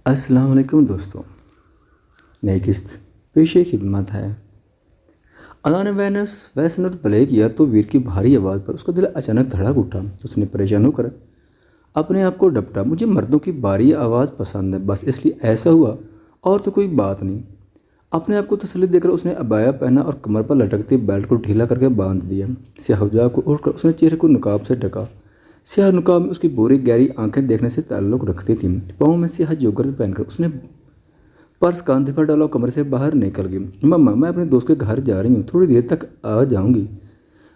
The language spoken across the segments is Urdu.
السلام علیکم دوستوں، نئی قسط پیش خدمت ہے۔ انا نے ویس نوٹ پلے کیا تو ویر کی بھاری آواز پر اس کا دل اچانک دھڑک اٹھا۔ اس نے پریشان ہو کر اپنے آپ کو ڈپٹا، مجھے مردوں کی بھاری آواز پسند ہے، بس اس لیے ایسا ہوا، اور تو کوئی بات نہیں۔ اپنے آپ کو تسلی دے کر اس نے عبایا پہنا اور کمر پر لٹکتے بیلٹ کو ڈھیلا کر کے باندھ دیا۔ سیاہ حجاب کو اٹھ کر اس نے چہرے کو نقاب سے ڈھکا۔ سیاہ نقاب میں اس کی بوری گہری آنکھیں دیکھنے سے تعلق رکھتی تھیں۔ پاؤں میں سیاہ جوگر پہن کر اس نے پرس کاندھے پر ڈالا اور کمرے سے باہر نکل گئی۔ مما، میں اپنے دوست کے گھر جا رہی ہوں، تھوڑی دیر تک آ جاؤں گی۔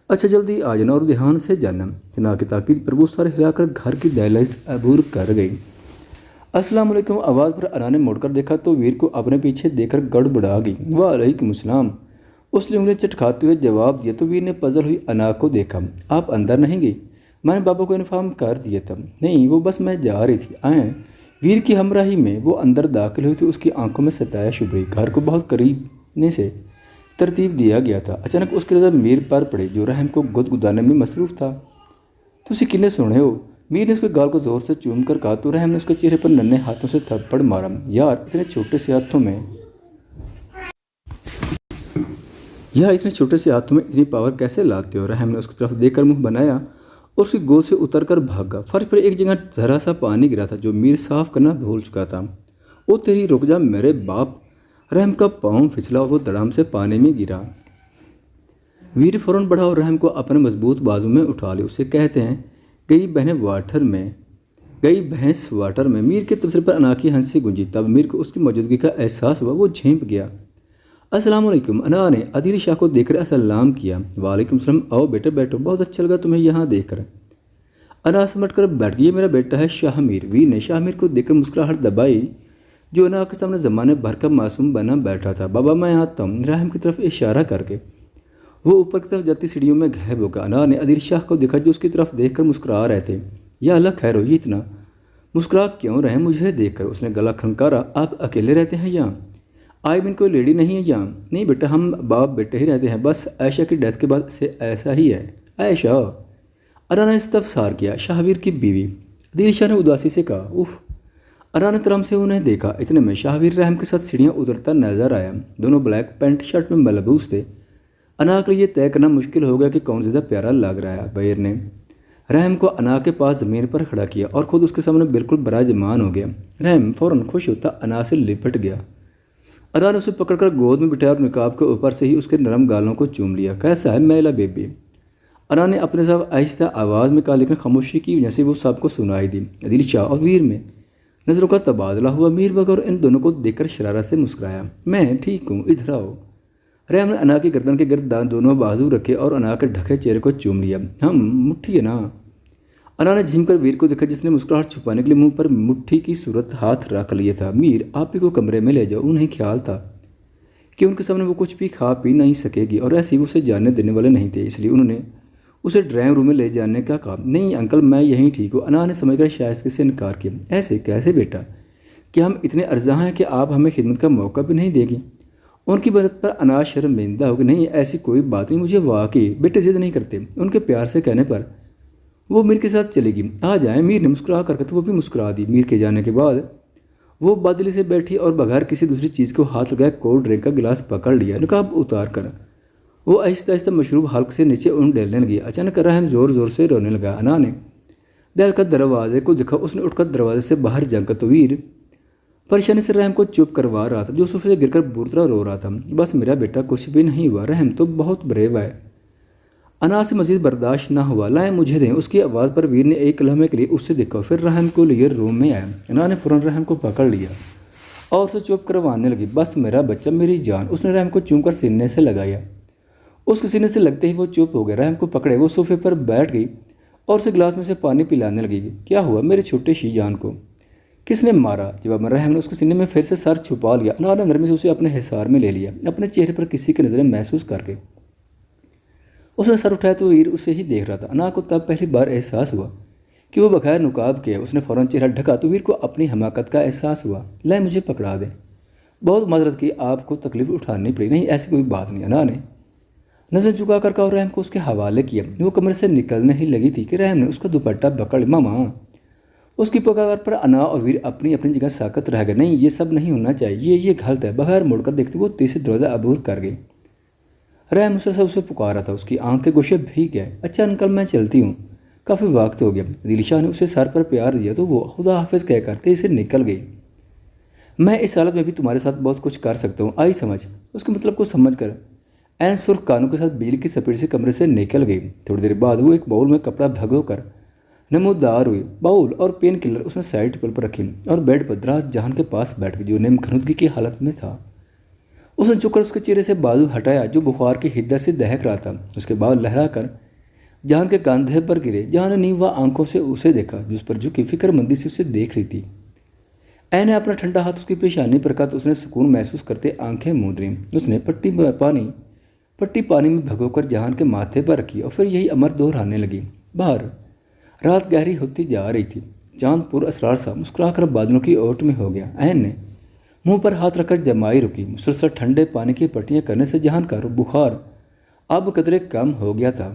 اچھا، جلدی آ جانا اور دھیان سے جانا۔ حنا کی تاکید پر وہ سر ہلا کر گھر کی دہلیز عبور کر گئی۔ السلام علیکم آواز پر انا نے مڑ کر دیکھا تو ویر کو اپنے پیچھے دیکھ کر گڑبڑا گئی۔ وعلیکم السلام، اس نے انگلی چٹکھاتے ہوئے جواب دیا تو ویر نے پزل ہوئی انا کو دیکھا۔ آپ اندر نہیں گئی؟ میں نے بابا کو انفارم کر دیا تھا۔ نہیں، وہ بس میں جا رہی تھی۔ آئیں۔ ویر کی ہمراہی میں وہ اندر داخل ہوئی تو اس کی آنکھوں میں ستائش ابھری۔ گھر کو بہت قریب سے ترتیب دیا گیا تھا۔ اچانک اس کی نظر میر پر پڑی جو رحم کو گدگدانے میں مصروف تھا۔ تسی کنے سونے ہو؟ میر نے اس کے گال کو زور سے چوم کر کہا تو رحم نے اس کے چہرے پر ننھے ہاتھوں سے تھپڑ مارا۔ یار، اتنے چھوٹے سے ہاتھوں میں اتنی پاور کیسے لاتے ہو؟ رحم نے اس کی طرف دیکھ کر منہ بنایا اور اس کی گود سے اتر کر بھاگا۔ فرش پر ایک جگہ ذرا سا پانی گرا تھا جو میر صاف کرنا بھول چکا تھا۔ او تیری، رک جا میرے باپ! رحم کا پاؤں پھسلا اور وہ دڑام سے پانی میں گرا۔ ویر فوراً بڑھا اور رحم کو اپنے مضبوط بازو میں اٹھا لیا۔ اسے کہتے ہیں گئی بھینس واٹر میں۔ میر کے تبصرے پر انا کی ہنسی گونجی۔ تب میر کو اس کی موجودگی کا احساس ہوا۔ وہ جھینپ گیا۔ السلام علیکم، انا نے عدیل شاہ کو دیکھ کر سلام کیا۔ وعلیکم السلام، آؤ بیٹے بیٹھو، بہت اچھا لگا تمہیں یہاں دیکھ کر۔ انا سمٹ کر بیٹھ گئی۔ یہ میرا بیٹا ہے شاہ میر۔ ویر نے شاہ میر کو دیکھ کر مسکراہٹ دبائی جو انا کے سامنے زمانے بھر کا معصوم بنا بیٹھا تھا۔ بابا میں آتا ہوں، رحم کی طرف اشارہ کر کے وہ اوپر کی طرف جاتی سیڑھیوں میں غائب ہو گیا۔ انا نے عدیل شاہ کو دیکھا جو اس کی طرف دیکھ کر مسکرا رہے تھے۔ یا اللہ خیر ہو، یہ اتنا مسکرا کیوں رہے مجھے دیکھ کر؟ اس نے گلا کھنکارا۔ آپ اکیلے رہتے ہیں یہاں؟ آئی مین کوئی لیڈی نہیں ہے یہاں؟ نہیں بیٹا، ہم باپ بیٹے ہی رہتے ہیں، بس عائشہ کی ڈیتھ کے بعد سے ایسا ہی ہے۔ عائشہ؟ انا نے استفسار کیا۔ شاہویر کی بیوی، عدیل شاہ نے اداسی سے کہا۔ اوف! انا نے ترم سے انہیں دیکھا۔ اتنے میں شاہویر رحم کے ساتھ سیڑھیاں اترتا نظر آیا۔ دونوں بلیک پینٹ شرٹ میں ملبوس تھے۔ انا کے لیے یہ طے کرنا مشکل ہو گیا کہ کون زیادہ پیارا لگ رہا ہے۔ ویر نے رحم کو انا کے پاس زمین پر کھڑا کیا اور خود اس کے سامنے بالکل براجمان ہو گیا۔ رحم فوراً خوش ہوتا انا سے لپٹ گیا۔ انا نے اسے پکڑ کر گود میں بٹھایا اور نقاب کے اوپر سے ہی اس کے نرم گالوں کو چوم لیا۔ کیسا ہے میلا بیبی؟ انا نے اپنے ساتھ آہستہ آواز میں کہا، لیکن خاموشی کی وجہ سے وہ سب کو سنائی دی۔ عدیل شاہ اور ویر میں نظروں کا تبادلہ ہوا۔ میر بغیر ان دونوں کو دیکھ کر شرارت سے مسکرایا۔ میں ٹھیک ہوں، ادھر آؤ۔ رحم نے انا کی گردن کے گرد دونوں بازو رکھے اور انا کے ڈھکے چہرے کو چوم لیا۔ ہم مٹھی ہے نا؟ انا نے جھم کر ویر کو دیکھا جس نے مسکراہٹ چھپانے کے لیے منہ پر مٹھی کی صورت ہاتھ رکھ لیا تھا۔ میر، آپ ہی کو کمرے میں لے جاؤ۔ انہیں خیال تھا کہ ان کے سامنے وہ کچھ بھی کھا پی نہیں سکے گی اور ایسے ہی وہ اسے جانے دینے والے نہیں تھے، اس لیے انہوں نے اسے ڈرائنگ روم میں لے جانے کا کہا۔ نہیں انکل، میں یہیں ٹھیک ہوں، انا نے سمجھ کر شائستگی سے انکار کیا۔ ایسے کیسے بیٹا؟ کیا ہم اتنے ارزاں ہیں کہ آپ ہمیں خدمت کا موقع بھی نہیں دے گی؟ ان کی مدد پر انا شرمندہ ہوگی۔ نہیں، ایسی کوئی بات نہیں، مجھے واقعی بیٹے ضد نہیں کرتے۔ ان کے پیار سے کہنے پر وہ میر کے ساتھ چلے گی۔ آ جائیں۔ میر نے مسکرا کر تو وہ بھی مسکرا دی۔ میر کے جانے کے بعد وہ بادلی سے بیٹھی اور بغیر کسی دوسری چیز کو ہاتھ لگائے کولڈ ڈرنک کا گلاس پکڑ لیا۔ نقاب اتار کر وہ آہستہ آہستہ مشروب حلق سے نیچے ڈالنے لگی۔ اچانک رحم زور زور سے رونے لگا۔ انا نے دہل کر دروازے کو دیکھا۔ اس نے اٹھ کر دروازے سے باہر جھانکا کا تو ویر پریشانی سے رحم کو چپ کروا رہا تھا جو صوفے سے گر کر بری طرح رو رہا تھا۔ بس میرا بیٹا، کچھ بھی نہیں ہوا، رحم تو بہت بریو ہے۔ انا سے مزید برداشت نہ ہوا۔ لائیں مجھے دیں۔ اس کی آواز پر ویر نے ایک لمحے کے لیے اس سے دیکھا، پھر رحم کو لیے روم میں آیا۔ انا نے فوراً رحم کو پکڑ لیا اور اسے چپ کروانے لگی۔ بس میرا بچہ، میری جان۔ اس نے رحم کو چوم کر سینے سے لگایا۔ اس کے سینے سے لگتے ہی وہ چپ ہو گیا۔ رحم کو پکڑے وہ صوفے پر بیٹھ گئی اور اسے گلاس میں سے پانی پلانے لگی۔ کیا ہوا میرے چھوٹے شی جان کو؟ کس نے مارا؟ جواب میں رحم نے اس کے سینے میں پھر سے سر چھپا لیا۔ انا نے نرمی سے اسے اپنے حصار میں لے لیا، اپنے چہرے پر کسی کی نظریں محسوس کر کے۔ اس نے سر اٹھایا تو ویر اسے ہی دیکھ رہا تھا۔ انا کو تب پہلی بار احساس ہوا کہ وہ بغیر نقاب کے۔ اس نے فوراً چہرہ ڈھکا تو ویر کو اپنی حماقت کا احساس ہوا۔ لائیں مجھے پکڑا دیں۔ بہت معذرت کی، آپ کو تکلیف اٹھانی پڑی۔ نہیں، ایسی کوئی بات نہیں۔ انا نے نظر جھکا کر کہا اور رحم کو اس کے حوالے کیا۔ وہ کمرے سے نکلنے ہی لگی تھی کہ رحم نے اس کا دوپٹہ پکڑ لیا۔ ماما! اس کی پکار پر انا اور ویر اپنی اپنی جگہ ساکت رہ گئے۔ نہیں، یہ سب نہیں ہونا چاہیے، یہ غلط ہے۔ بغیر مڑ کر دیکھتے وہ تیسرے دروازہ عبور کر گئی۔ رحم مسلسل اسے پکارا تھا، اس کی آنکھ کے گوشے بھیگ گئے۔ اچھا انکل، میں چلتی ہوں، کافی وقت ہو گیا۔ عدیل شاہ نے اسے سر پر پیار دیا تو وہ خدا حافظ کہہ کر تیزی سے نکل گئی۔ میں اس حالت میں بھی تمہارے ساتھ بہت کچھ کر سکتا ہوں، آئی سمجھ؟ اس کے مطلب کو سمجھ کر عین سرخ کانوں کے ساتھ بجلی کی سپیڑ سے کمرے سے نکل گئی۔ تھوڑی دیر بعد وہ ایک باؤل میں کپڑا بھگو کر نمودار ہوئی۔ باؤل اور پین کلر اس نے سائڈ ٹیبل پر رکھی اور بیڈ پر دراز جہان کے پاس بیٹھ گئی جو نیم گھنودگی کی حالت میں تھا۔ اس نے چک کر اس کے چہرے سے بازو ہٹایا جو بخار کی حدت سے دہک رہا تھا۔ اس کے بعد لہرا کر جہان کے کاندھے پر گرے۔ جہان نے نیوا آنکھوں سے اسے دیکھا جو اس پر جھکی فکر مندی سے اسے دیکھ رہی تھی۔ عین نے اپنا ٹھنڈا ہاتھ اس کی پیشانی پر رکھا تو اس نے سکون محسوس کرتے آنکھیں موند لیں۔ اس نے پٹی پانی میں بھگو کر جہان کے ماتھے پر رکھی اور پھر یہی امر دہرانے لگی۔ باہر رات گہری ہوتی جا رہی تھی۔ چاند پر اسرار سا مسکرا کر بادلوں کی اوٹ میں ہو گیا۔ عین نے منہ پر ہاتھ رکھ کر جمائی رکی۔ مسلسل ٹھنڈے پانی کی پٹیاں کرنے سے جہان کا بخار اب قدرے کم ہو گیا تھا۔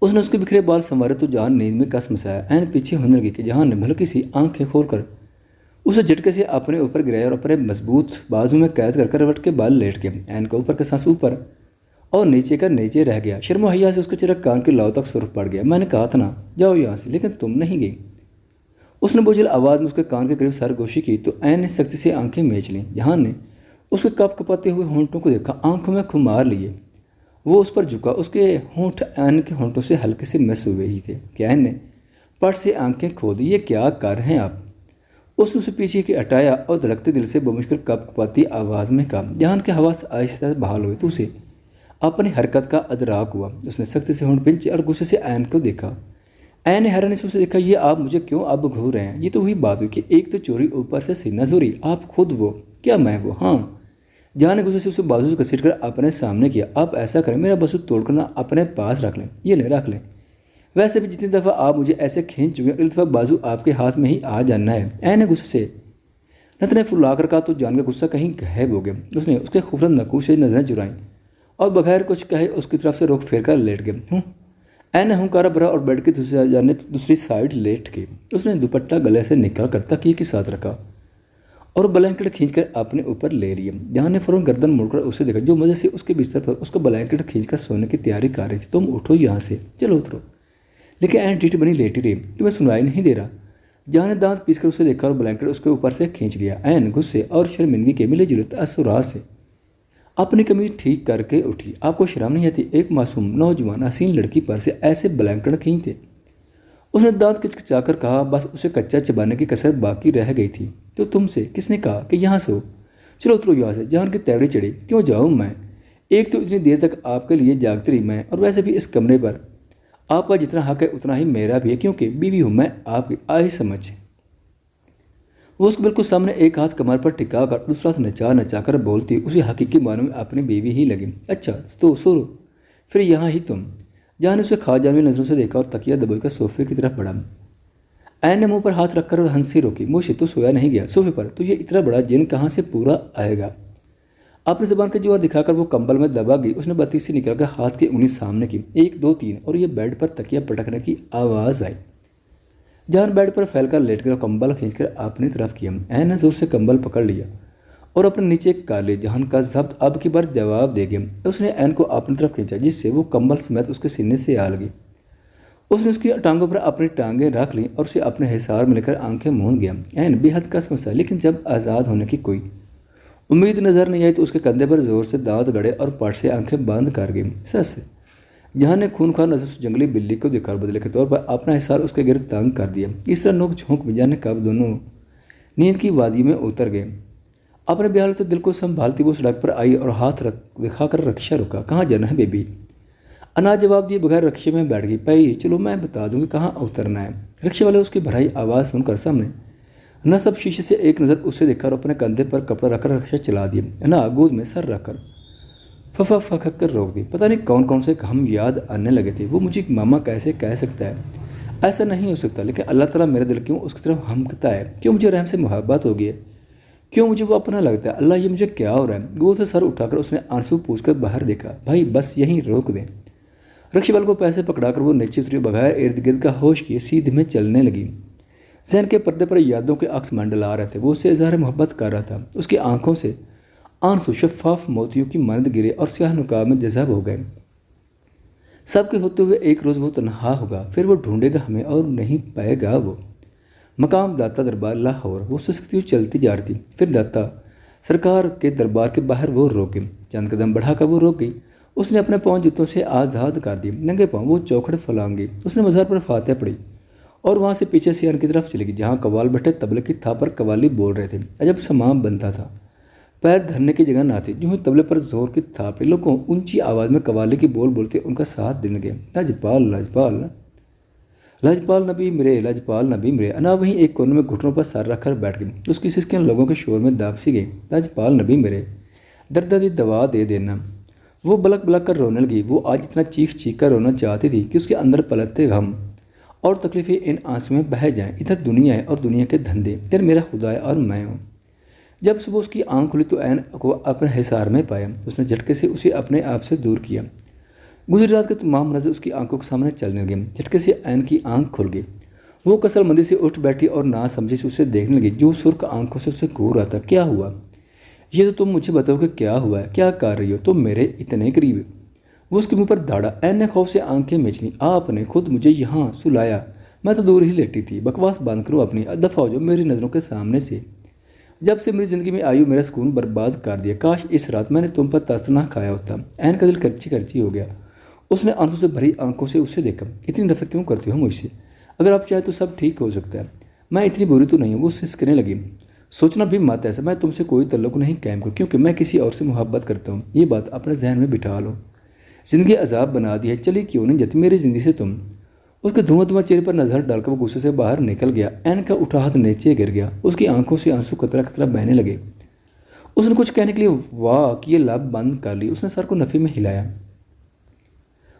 اس نے اس کے بکھرے بال سنوارے تو جہان نیند میں کس مسایا۔ عین پیچھے ہونے لگی کہ جہان نے بھلکی سی آنکھیں کھول کر اسے جھٹکے سے اپنے اوپر گرایا اور اپنے مضبوط بازو میں قید کر کروٹ کے بال لیٹ گئے۔ عین کا اوپر کا سانس اوپر اور نیچے کا نیچے رہ گیا۔ شرم و حیا سے اس کا چہرہ کان کے لاؤ تک سرخ پڑ گیا۔ میں نے کہا تھا نا جاؤ یہاں سے، لیکن تم نہیں گئی۔ اس نے بوجھل آواز میں اس کے کان کے قریب سرگوشی کی تو عین نے سختی سے آنکھیں میچ لیں۔ جہان نے اس کے کپ کپاتے ہوئے ہونٹوں کو دیکھا، آنکھوں میں خمار لیے وہ اس پر جھکا۔ اس کے ہونٹ عین کے ہونٹوں سے ہلکے سے مس ہوئے ہی تھے کہ عین نے پٹ سے آنکھیں کھول دی۔ یہ کیا کر رہے ہیں آپ؟ اس نے اسے پیچھے کی ہٹایا اور دھڑکتے دل سے بمشکل کپ کپاتی آواز میں کہا۔ جہان کے حواس آہستہ بحال ہوئے تو اسے اپنی حرکت کا ادراک ہوا۔ اس نے سختی سے ہونٹ پنچے اور غصے سے عین کو دیکھا۔ عین نے حیرانی سے اسے دیکھا، یہ آپ مجھے کیوں اب گھور رہے ہیں؟ یہ تو وہی بات ہوئی کہ ایک تو چوری اوپر سے سینہ زوری، آپ خود وہ، کیا میں وہ؟ ہاں۔ جہان نے غصے سے اسے بازو سے گھسیٹ کر اپنے سامنے کیا۔ آپ ایسا کریں، میرا بازو توڑ کر نہ اپنے پاس رکھ لیں، یہ لیں رکھ لیں۔ ویسے بھی جتنی دفعہ آپ مجھے ایسے کھینچ چکے ہیں، اگلی دفعہ بازو آپ کے ہاتھ میں ہی آ جانا ہے۔ عین نے غصے سے نتنے پھلا کر کہا تو جان کا غصہ کہیں غائب ہو گیا۔ اس نے اس کے خوبصورت نقوش سے نظریں چرائیں اور بغیر کچھ کہے اس کی طرف سے رخ پھیر کر لیٹ گئے۔ عین نے ہنکارا بھرا اور بیڈ کی دوسری سائڈ لیٹ گئی۔ اس نے دوپٹہ گلے سے نکال کر تکیے کے ساتھ رکھا اور بلینکٹ کھینچ کر اپنے اوپر لے لیا۔ جہان نے فوراً گردن موڑ کر اسے دیکھا جو مزے سے اس کے بستر پر اس کا بلینکٹ کھینچ کر سونے کی تیاری کر رہی تھی۔ تم اٹھو یہاں سے، چلو اترو۔ لیکن عین ڈیٹ بنی لیٹی رہی، تمہیں سنائی نہیں دے رہا؟ جہان نے دانت پیس کر اسے دیکھا اور بلینکٹ اس کے اوپر سے کھینچ لیا۔ عین غصے اور شرمندگی کے ملے جلے تاثرات سے اپنی قمیض ٹھیک کر کے اٹھی۔ آپ کو شرم نہیں آتی ایک معصوم نوجوان حسین لڑکی پر سے ایسے بلینکٹ کھینچتے؟ اس نے دانت کچکچا کر کہا۔ بس اسے کچا چبانے کی کسر باقی رہ گئی تھی۔ تو تم سے کس نے کہا کہ یہاں سو؟ چلو اترو یہاں سے۔ جہان کی تیوری چڑھی۔ کیوں جاؤں میں؟ ایک تو اتنی دیر تک آپ کے لیے جاگتی رہی میں، اور ویسے بھی اس کمرے پر آپ کا جتنا حق ہے اتنا ہی میرا بھی ہے، کیونکہ بیوی ہوں میں آپ کی، آئی سمجھ؟ وہ اس کو بالکل سامنے ایک ہاتھ کمر پر ٹکا کر دوسرا ہاتھ نچا نچا کر بولتی اسے حقیقی معنوں میں اپنی بیوی ہی لگی۔ اچھا تو سو پھر یہاں ہی تم؟ جہان نے اسے کھا جامی نظروں سے دیکھا اور تکیہ دبوئی کر صوفے کی طرف بڑھا۔ عین نے منہ پر ہاتھ رکھ کر ہنسی روکی۔ موشی تو سویا نہیں گیا صوفے پر، تو یہ اتنا بڑا جن کہاں سے پورا آئے گا؟ اپنی زبان کے جوہر دکھا کر وہ کمبل میں دبا گئی۔ اس نے بتی سے نکال کر ہاتھ کی انگلی سامنے کی، 1 2 3 اور یہ بیڈ پر تکیہ پٹکنے کی آواز آئی۔ جہان بیڈ پر پھیل کر لیٹ گیا اور کمبل کھینچ کر اپنی طرف کیا۔ عین نے زور سے کمبل پکڑ لیا اور اپنے نیچے کر لی۔ جہان کا ضبط اب کی بار جواب دے گیا۔ اس نے عین کو اپنی طرف کھینچا جس سے وہ کمبل سمیت اس کے سینے سے آ لگی۔ اس نے اس کی ٹانگوں پر اپنی ٹانگیں رکھ لیں اور اسے اپنے حصار میں لے کر آنکھیں موند گیا۔ عین بے حد کس مسا، لیکن جب آزاد ہونے کی کوئی امید نظر نہیں آئی تو اس کے کندھے پر زور سے دانت گڑے اور پٹ سے آنکھیں بند کر گئی۔ سس جہان نے خونخوار نظر سے جنگلی بلی کو دیکھا اور بدلے کے طور پر اپنا حصار اس کے گرد تنگ کر دیا۔ اس طرح نوک جھونک میں جانے کب دونوں نیند کی وادی میں اتر گئے۔ اپنے بیحال دل کو سنبھالتی وہ سڑک پر آئی اور ہاتھ دکھا کر رکشہ رکا۔ کہاں جانا ہے بیبی؟ انا جواب دیے بغیر رکشے میں بیٹھ گئی۔ پئی چلو میں بتا دوں گی کہاں اترنا ہے۔ رکشے والے اس کی بھرائی آواز سن کر سامنے نصب شیشے سے ایک نظر اسے دیکھا اور اپنے کندھے پر کپڑا رکھ کر رکشہ چلا دیا۔ انا گود میں سر رکھ کر ففا فکھک کر روک دی۔ پتہ نہیں کون کون سے ہم یاد آنے لگے تھے۔ وہ مجھے ماما کیسے کہہ سکتا ہے؟ ایسا نہیں ہو سکتا، لیکن اللہ تعالیٰ میرا دل کیوں اس کی طرف ہمکتا ہے؟ کیوں مجھے رحم سے محبت ہو گئی ہے؟ کیوں مجھے وہ اپنا لگتا ہے؟ اللہ یہ مجھے کیا ہو رہا ہے؟ گود سے سر اٹھا کر اس نے آنسو پوچھ کر باہر دیکھا۔ بھائی بس یہیں روک دیں۔ رکشے والے کو پیسے پکڑا کر وہ نیچے اتری، بغیر ارد گرد کا ہوش کیے سیدھے میں چلنے لگی۔ ذہن کے پردے پر یادوں کے عکس منڈلا رہے تھے، وہ اسے اظہار محبت کر رہا تھا۔ اس کی آنکھوں سے آنسو شفاف موتیوں کی مانند گرے اور سیاہ نقاب میں جذب ہو گئے۔ سب کے ہوتے ہوئے ایک روز وہ تنہا ہوگا، پھر وہ ڈھونڈے گا ہمیں اور نہیں پائے گا۔ وہ مقام داتا دربار لاہور، وہ سسکتی ہوئی چلتی جا رہی تھی۔ پھر داتا سرکار کے دربار کے باہر وہ روک گئی، چند قدم بڑھا کر وہ روک گئی۔ اس نے اپنے پاؤں جوتوں سے آزاد کر دی، ننگے پاؤں وہ چوکھڑ پھلانگ گئی۔ اس نے مزار پر فاتحہ پڑھی اور وہاں سے پیچھے سیان کی طرف چلی گئی، جہاں قوال بیٹھے تبلے کی تھا پر قوالی بول رہے تھے۔ عجب سمام بنتا تھا، پیر دھرنے کی جگہ نہ تھی۔ جو ہی تبلے پر زور کی تھاپ پڑی، لوگوں اونچی آواز میں قوالی کی بول بولتے ان کا ساتھ دینے لگے۔ لاجپال لاجپال لاجپال نبی مرے، لاجپال نبی مرے۔ انا وہیں ایک کونے میں گھٹنوں پر سر رکھ کر بیٹھ گئی، اس کی سسکیاں لوگوں کے شور میں داب سی گئی۔ لاجپال نبی مرے، درد دی دوا دے دینا۔ وہ بلک بلک کر رونے لگی۔ وہ آج اتنا چیخ چیخ کر رونا چاہتی تھی کہ اس کے اندر پلتے غم اور تکلیفیں ان آنسوں میں بہہ جائیں۔ ادھر دنیا ہے اور دنیا کے دھندے، ادھر میرا خدا ہے اور میں ہوں۔ جب صبح اس کی آنکھ کھلی تو عین کو اپنے حصار میں پایا۔ اس نے جھٹکے سے اسے اپنے آپ سے دور کیا۔ گزری رات کے تمام مناظر اس کی آنکھوں کے سامنے چلنے لگے۔ جھٹکے سے عین کی آنکھ کھل گئی۔ وہ کسل مندی سے اٹھ بیٹھی اور نہ سمجھے سے اسے دیکھنے لگی، جو سرخ آنکھوں سے اسے گھور رہا تھا۔ کیا ہوا؟ یہ تو تم مجھے بتاؤ کہ کیا ہوا ہے، کیا کر رہی ہو تم میرے اتنے قریب؟ وہ اس کے منہ پر داڑا۔ عین نے خوف سے آنکھیں میچ لیں۔ آپ نے خود مجھے یہاں سلایا، میں تو دور ہی لیٹی تھی۔ بکواس بند کرو اپنی، دفعہ ہو جاؤ میری نظروں کے سامنے سے۔ جب سے میری زندگی میں آئی ہو میرا سکون برباد کر دیا۔ کاش اس رات میں نے تم پر ترس نہ کھایا ہوتا۔ عین کا دل کرچی کرچی ہو گیا۔ اس نے آنسوں سے بھری آنکھوں سے اسے دیکھا۔ اتنی نفرت کیوں کرتی ہو مجھ سے؟ اگر آپ چاہیں تو سب ٹھیک ہو سکتا ہے، میں اتنی بری تو نہیں ہوں۔ وہ سسکنے لگی۔ سوچنا بھی مت ایسا، میں تم سے کوئی تعلق نہیں قائم کروں کیونکہ میں کسی اور سے محبت کرتا ہوں۔ یہ بات اپنے ذہن میں بٹھا لو۔ زندگی عذاب بنا دی ہے، چلی کیوں نہیں جاتی میری زندگی سے تم؟ اس کے دھواں دھواں چہرے پر نظر ڈال کر وہ غصے سے باہر نکل گیا۔ عین کا اٹھا ہاتھ نیچے گر گیا۔ اس کی آنکھوں سے آنسو قطرہ قطرہ بہنے لگے۔ اس نے کچھ کہنے کے لیے واہ کیے لب بند کر لی۔ اس نے سر کو نفی میں ہلایا۔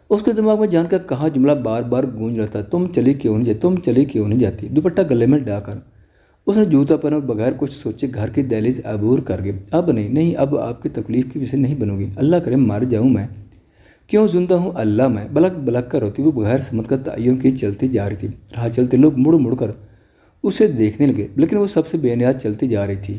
اس کے دماغ میں جان کا کہا جملہ بار بار گونج رہا تھا، تم چلی کیوں نہیں جاتی، تم چلی کیوں نہیں جاتی؟ دوپٹہ گلے میں ڈا کر اس نے جوتا پہنا اور بغیر کچھ سوچے گھر کی دہلیز عبور کر گئی۔ اب نہیں، اب آپ کی تکلیف کی وجہ سے نہیں بنوں گی۔ اللہ کرے مر جاؤں میں، کیوں زندہ ہوں اللہ میں۔ بلک بلک کر روتی وہ بغیر سمت کا تعین کی چلتی جا رہی تھی۔ راہ چلتے لوگ مڑ مڑ کر اسے دیکھنے لگے، لیکن وہ سب سے بے نیاز چلتی جا رہی تھی۔